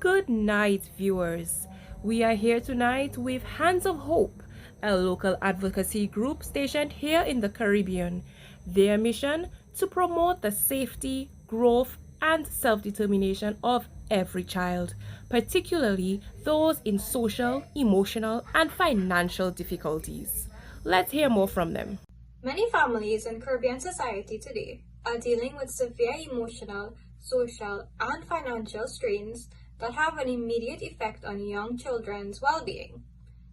Good night, viewers. We are here tonight with Hands of Hope, a local advocacy group stationed here in the Caribbean. Their mission to promote the safety, growth, and self-determination of every child, particularly those in social, emotional, and financial difficulties. Let's hear more from them. Many families in Caribbean society today are dealing with severe emotional, social, and financial strains that have an immediate effect on young children's well-being.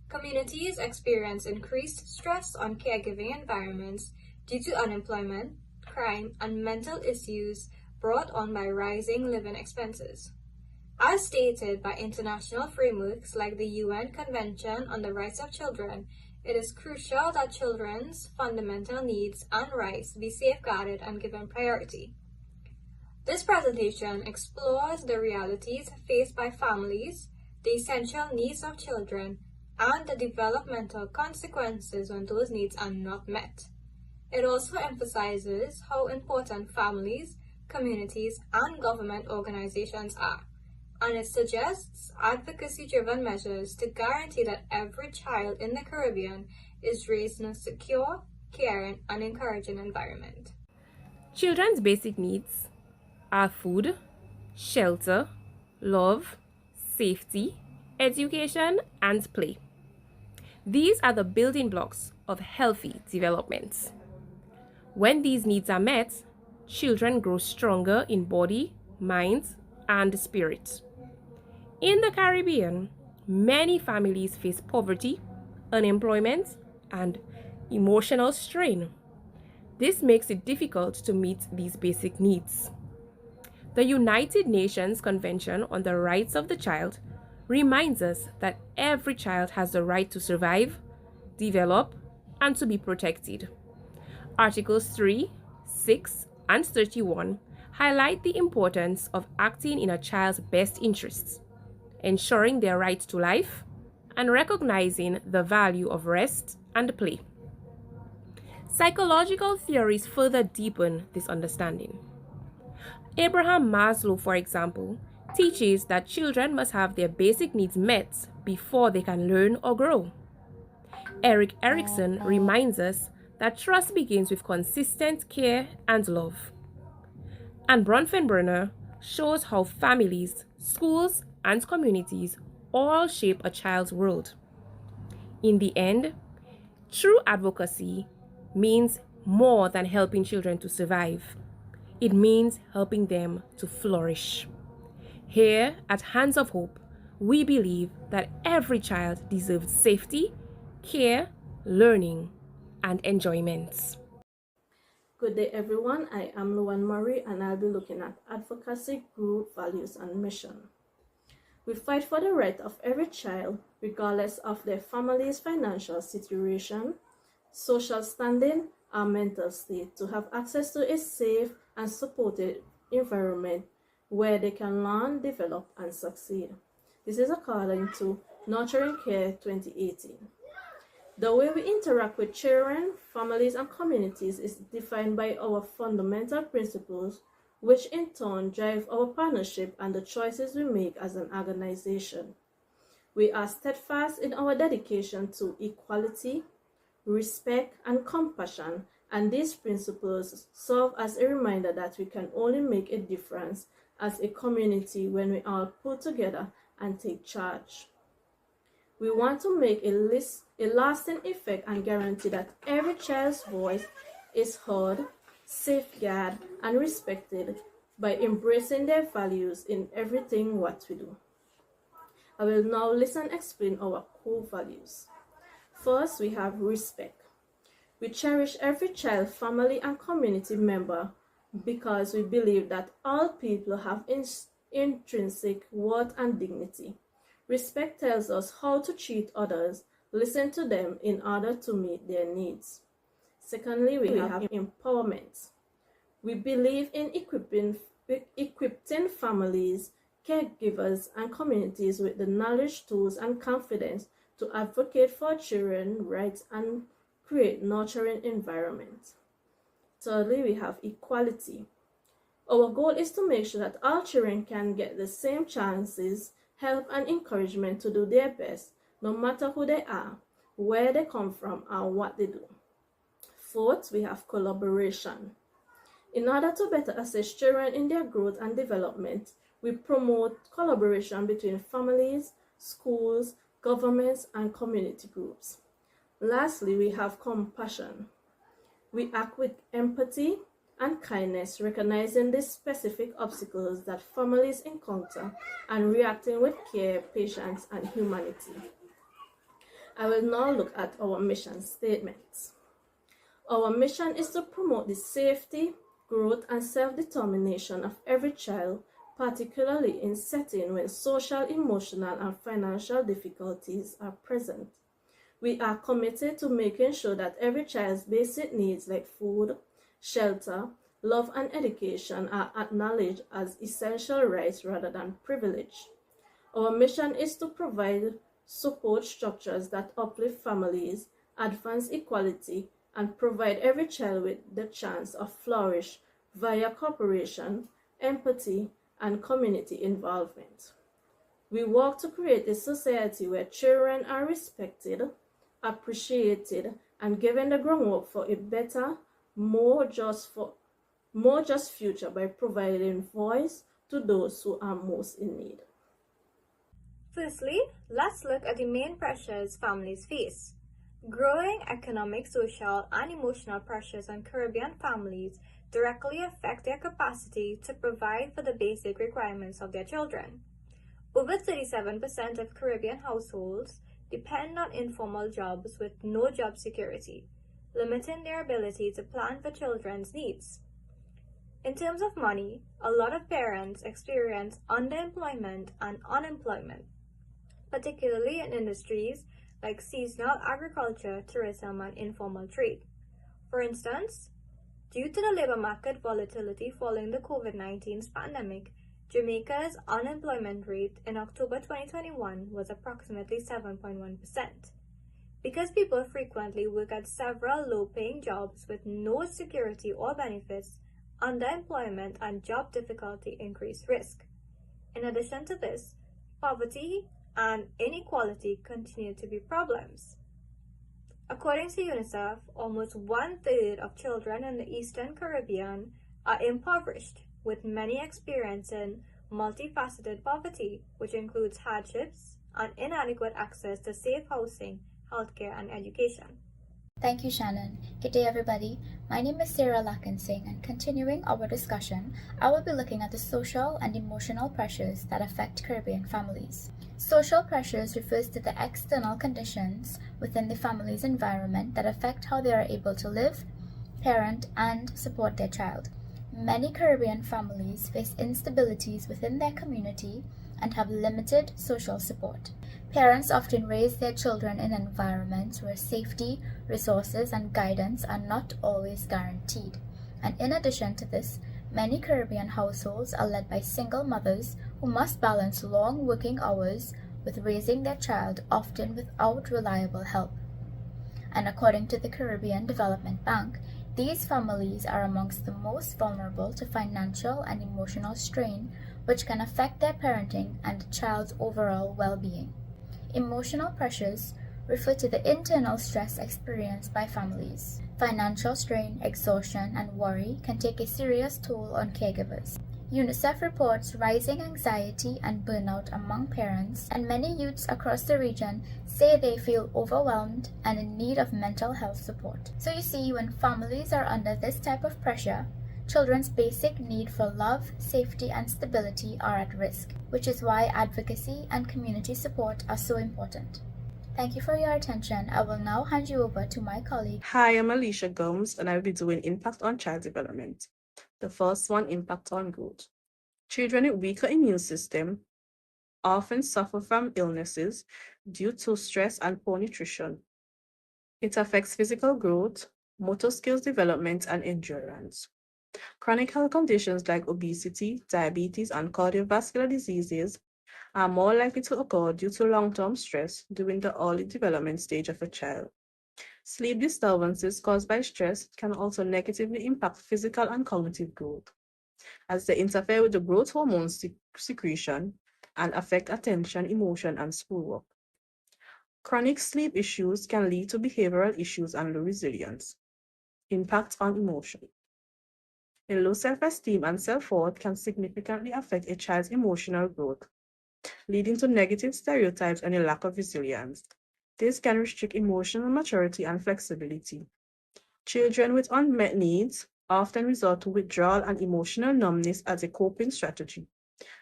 Communities experience increased stress on caregiving environments due to unemployment, crime, and mental issues brought on by rising living expenses. As stated by international frameworks like the UN Convention on the Rights of Children, it is crucial that children's fundamental needs and rights be safeguarded and given priority. This presentation explores the realities faced by families, the essential needs of children, and the developmental consequences when those needs are not met. It also emphasizes how important families, communities, and government organizations are, and it suggests advocacy-driven measures to guarantee that every child in the Caribbean is raised in a secure, caring, and encouraging environment. Children's basic needs are food, shelter, love, safety, education, and play. These are the building blocks of healthy development. When these needs are met, children grow stronger in body, mind, and spirit. In the Caribbean, many families face poverty, unemployment, and emotional strain. This makes it difficult to meet these basic needs. The United Nations Convention on the Rights of the Child reminds us that every child has the right to survive, develop, and to be protected. Articles 3, 6, and 31 highlight the importance of acting in a child's best interests, ensuring their right to life, and recognizing the value of rest and play. Psychological theories further deepen this understanding. Abraham Maslow, for example, teaches that children must have their basic needs met before they can learn or grow. Erik Erikson reminds us that trust begins with consistent care and love. And Bronfenbrenner shows how families, schools, and communities all shape a child's world. In the end, true advocacy means more than helping children to survive. It means helping them to flourish. Here at Hands of Hope, we believe that every child deserves safety, care, learning, and enjoyment. Good day, everyone. I am Luan Murray, and I'll be looking at advocacy, group values, and mission. We fight for the right of every child, regardless of their family's financial situation, social standing, or mental state, to have access to a safe and supported environment where they can learn, develop, and succeed. This is according to Nurturing Care 2018. The way we interact with children, families, and communities is defined by our fundamental principles, which in turn drive our partnership and the choices we make as an organization. We are steadfast in our dedication to equality, respect, and compassion, and these principles serve as a reminder that we can only make a difference as a community when we all pull together and take charge. We want to make a lasting effect and guarantee that every child's voice is heard, safeguarded, and respected by embracing their values in everything what we do. I will now listen and explain our core values. First, we have respect. We cherish every child, family, and community member because we believe that all people have intrinsic worth and dignity. Respect tells us how to treat others, listen to them in order to meet their needs. Secondly, we have empowerment. We believe in equipping families, caregivers, and communities with the knowledge, tools, and confidence to advocate for children's rights and create nurturing environments. Thirdly, we have equality. Our goal is to make sure that all children can get the same chances, help and encouragement to do their best, no matter who they are, where they come from, and what they do. Fourth, we have collaboration. In order to better assist children in their growth and development, we promote collaboration between families, schools, governments, and community groups. Lastly, we have compassion. We act with empathy and kindness, recognizing the specific obstacles that families encounter and reacting with care, patience, and humanity. I will now look at our mission statements. Our mission is to promote the safety, growth, and self-determination of every child, particularly in settings when social, emotional, and financial difficulties are present. We are committed to making sure that every child's basic needs like food, shelter, love, and education are acknowledged as essential rights rather than privilege. Our mission is to provide support structures that uplift families, advance equality, and provide every child with the chance of flourish via cooperation, empathy, and community involvement. We work to create a society where children are respected, appreciated, and given the groundwork for a better, more just future by providing voice to those who are most in need. Firstly, let's look at the main pressures families face. Growing economic, social, and emotional pressures on Caribbean families directly affect their capacity to provide for the basic requirements of their children. Over 37% of Caribbean households depend on informal jobs with no job security, limiting their ability to plan for children's needs. In terms of money, a lot of parents experience underemployment and unemployment, particularly in industries like seasonal agriculture, tourism, and informal trade. For instance, due to the labor market volatility following the COVID-19 pandemic, Jamaica's unemployment rate in October 2021 was approximately 7.1%. Because people frequently work at several low-paying jobs with no security or benefits, underemployment and job difficulty increase risk. In addition to this, poverty and inequality continue to be problems. According to UNICEF, almost 1/3 of children in the Eastern Caribbean are impoverished, with many experiencing multifaceted poverty, which includes hardships and inadequate access to safe housing, healthcare, and education. Thank you, Shannon. Good day, everybody. My name is Sarah Lakinsing, and continuing our discussion, I will be looking at the social and emotional pressures that affect Caribbean families. Social pressures refers to the external conditions within the family's environment that affect how they are able to live, parent, and support their child. Many Caribbean families face instabilities within their community and have limited social support. Parents often raise their children in environments where safety, resources, and guidance are not always guaranteed. And in addition to this, many Caribbean households are led by single mothers who must balance long working hours with raising their child, often without reliable help. And according to the Caribbean Development Bank, these families are amongst the most vulnerable to financial and emotional strain, which can affect their parenting and the child's overall well-being. Emotional pressures refer to the internal stress experienced by families. Financial strain, exhaustion, and worry can take a serious toll on caregivers. UNICEF reports rising anxiety and burnout among parents, and many youths across the region say they feel overwhelmed and in need of mental health support. So you see, when families are under this type of pressure, children's basic need for love, safety, and stability are at risk, which is why advocacy and community support are so important. Thank you for your attention. I will now hand you over to my colleague. Hi, I'm Alicia Gomes, and I'll be doing Impact on Child Development. The first one, Impact on Growth. Children with weaker immune system often suffer from illnesses due to stress and poor nutrition. It affects physical growth, motor skills development, and endurance. Chronic health conditions like obesity, diabetes, and cardiovascular diseases are more likely to occur due to long-term stress during the early development stage of a child. Sleep disturbances caused by stress can also negatively impact physical and cognitive growth, as they interfere with the growth hormone secretion and affect attention, emotion, and schoolwork. Chronic sleep issues can lead to behavioral issues and low resilience. Impact on emotion. A low self-esteem and self-worth can significantly affect a child's emotional growth, leading to negative stereotypes and a lack of resilience. This can restrict emotional maturity and flexibility. Children with unmet needs often resort to withdrawal and emotional numbness as a coping strategy,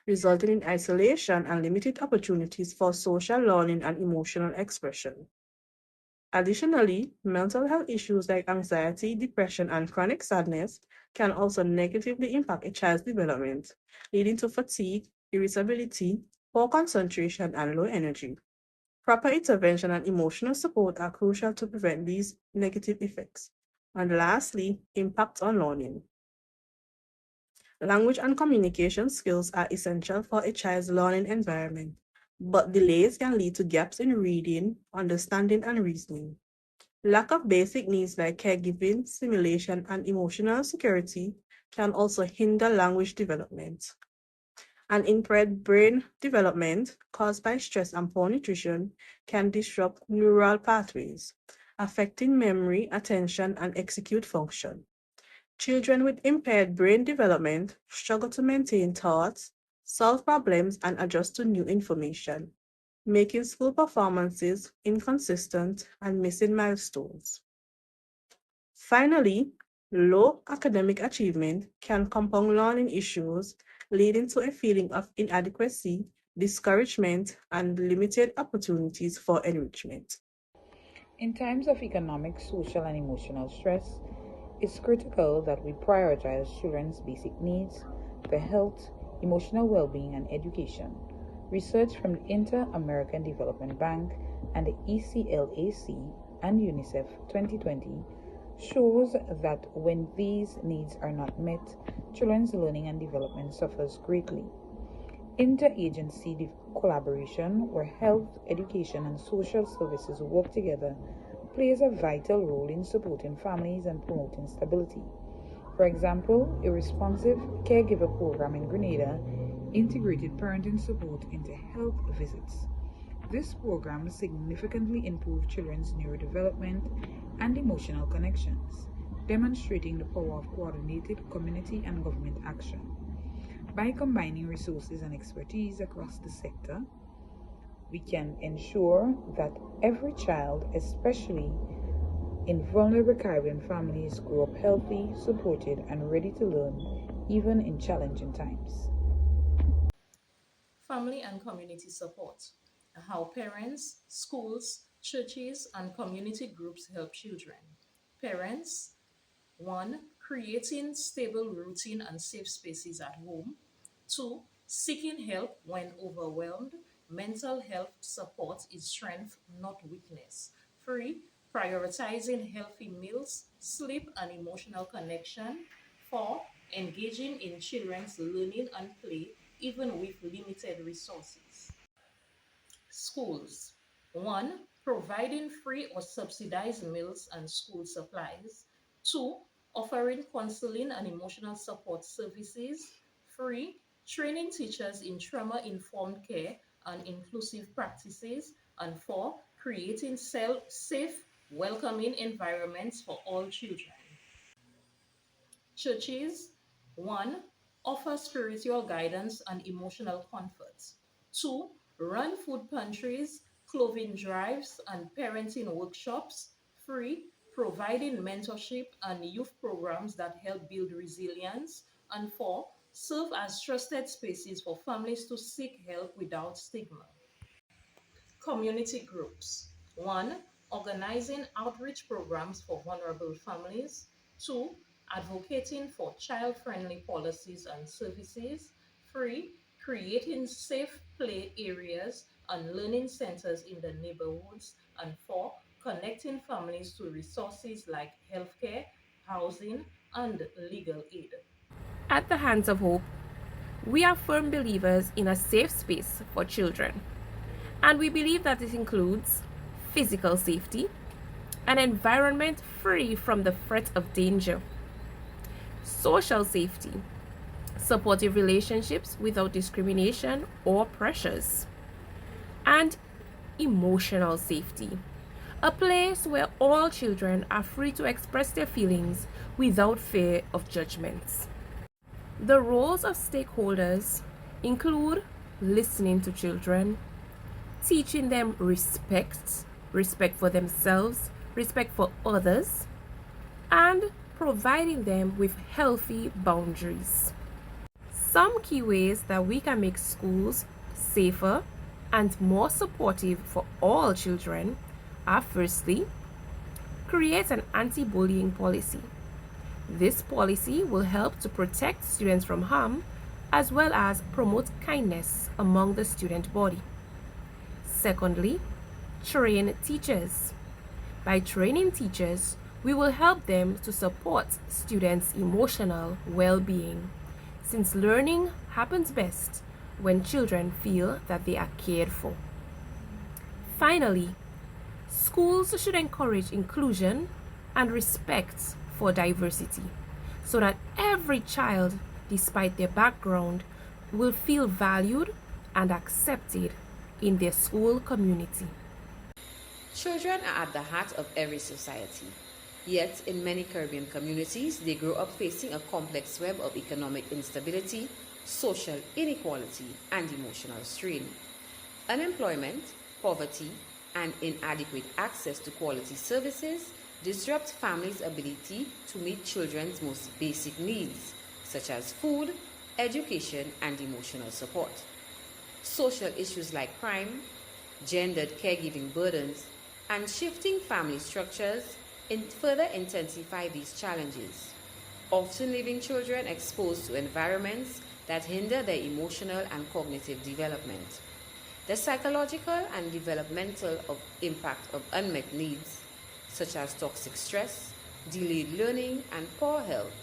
resulting in isolation and limited opportunities for social learning and emotional expression. Additionally, mental health issues like anxiety, depression, and chronic sadness can also negatively impact a child's development, leading to fatigue, irritability, poor concentration, and low energy. Proper intervention and emotional support are crucial to prevent these negative effects. And lastly, impact on learning. Language and communication skills are essential for a child's learning environment, but delays can lead to gaps in reading, understanding, and reasoning. Lack of basic needs like caregiving, stimulation, and emotional security can also hinder language development. And impaired brain development caused by stress and poor nutrition can disrupt neural pathways, affecting memory, attention, and execute function. Children with impaired brain development struggle to maintain thoughts, solve problems, and adjust to new information, making school performances inconsistent and missing milestones. Finally, low academic achievement can compound learning issues, leading to a feeling of inadequacy, discouragement, and limited opportunities for enrichment. In times of economic, social, and emotional stress, it's critical that we prioritize children's basic needs, their health, emotional well being, and education. Research from the Inter-American Development Bank and the ECLAC and UNICEF 2020 shows that when these needs are not met, children's learning and development suffers greatly. Interagency collaboration, where health, education, and social services work together, plays a vital role in supporting families and promoting stability. For example, a responsive caregiver program in Grenada integrated parenting support into health visits. This program significantly improved children's neurodevelopment and emotional connections, demonstrating the power of coordinated community and government action. By combining resources and expertise across the sector, we can ensure that every child, especially in vulnerable Caribbean families, grow up healthy, supported, and ready to learn, even in challenging times. Family and community support. How parents, schools, churches, and community groups help children. Parents, one, creating stable routine and safe spaces at home. Two, seeking help when overwhelmed. Mental health support is strength, not weakness. Three, prioritizing healthy meals, sleep, and emotional connection. Four, engaging in children's learning and play, even with limited resources. Schools. One, providing free or subsidized meals and school supplies. Two, offering counseling and emotional support services. Three, training teachers in trauma informed care and inclusive practices. And four, creating safe, welcoming environments for all children. Churches, one, offer spiritual guidance and emotional comfort. Two, run food pantries, clothing drives, and parenting workshops. Three, providing mentorship and youth programs that help build resilience. And four, serve as trusted spaces for families to seek help without stigma. Community groups. One, organizing outreach programs for vulnerable families. Two, advocating for child friendly policies and services. Three, creating safe play areas and learning centers in the neighborhoods. And four, connecting families to resources like healthcare, housing, and legal aid. At the Hands of Hope, we are firm believers in a safe space for children. And we believe that it includes physical safety, an environment free from the threat of danger, social safety, supportive relationships without discrimination or pressures, and emotional safety, a place where all children are free to express their feelings without fear of judgments. The roles of stakeholders include listening to children, teaching them respect for themselves, respect for others, and providing them with healthy boundaries. Some key ways that we can make schools safer and more supportive for all children are: firstly, create an anti-bullying policy. This policy will help to protect students from harm as well as promote kindness among the student body. Secondly, train teachers. By training teachers, we will help them to support students' emotional well-being, since learning happens best when children feel that they are cared for. Finally, schools should encourage inclusion and respect for diversity so that every child, despite their background, will feel valued and accepted in their school community. Children are at the heart of every society. Yet, in many Caribbean communities, they grow up facing a complex web of economic instability, social inequality, and emotional strain. Unemployment, poverty, and inadequate access to quality services disrupt families' ability to meet children's most basic needs, such as food, education, and emotional support. Social issues like crime, gendered caregiving burdens, and shifting family structures further intensify these challenges, often leaving children exposed to environments that hinder their emotional and cognitive development. The psychological and developmental impact of unmet needs, such as toxic stress, delayed learning, and poor health,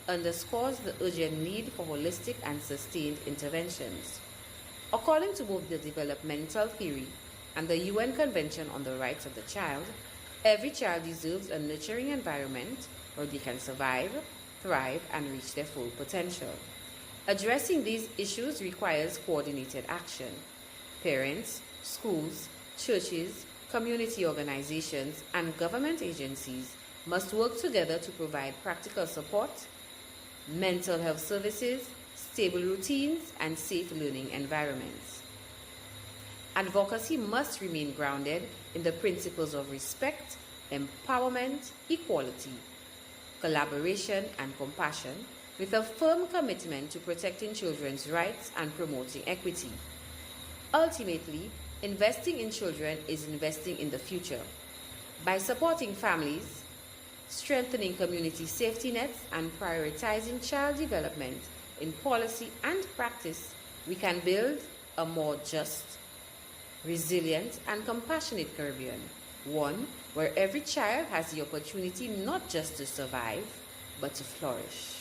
underscores the urgent need for holistic and sustained interventions. According to both the developmental theory and the UN Convention on the Rights of the Child, every child deserves a nurturing environment where they can survive, thrive, and reach their full potential. Addressing these issues requires coordinated action. Parents, schools, churches, community organizations, and government agencies must work together to provide practical support, mental health services, stable routines, and safe learning environments. Advocacy must remain grounded in the principles of respect, empowerment, equality, collaboration, and compassion, with a firm commitment to protecting children's rights and promoting equity. Ultimately, investing in children is investing in the future. By supporting families, strengthening community safety nets, and prioritizing child development in policy and practice, we can build a more just, resilient, and compassionate Caribbean, one where every child has the opportunity not just to survive, but to flourish.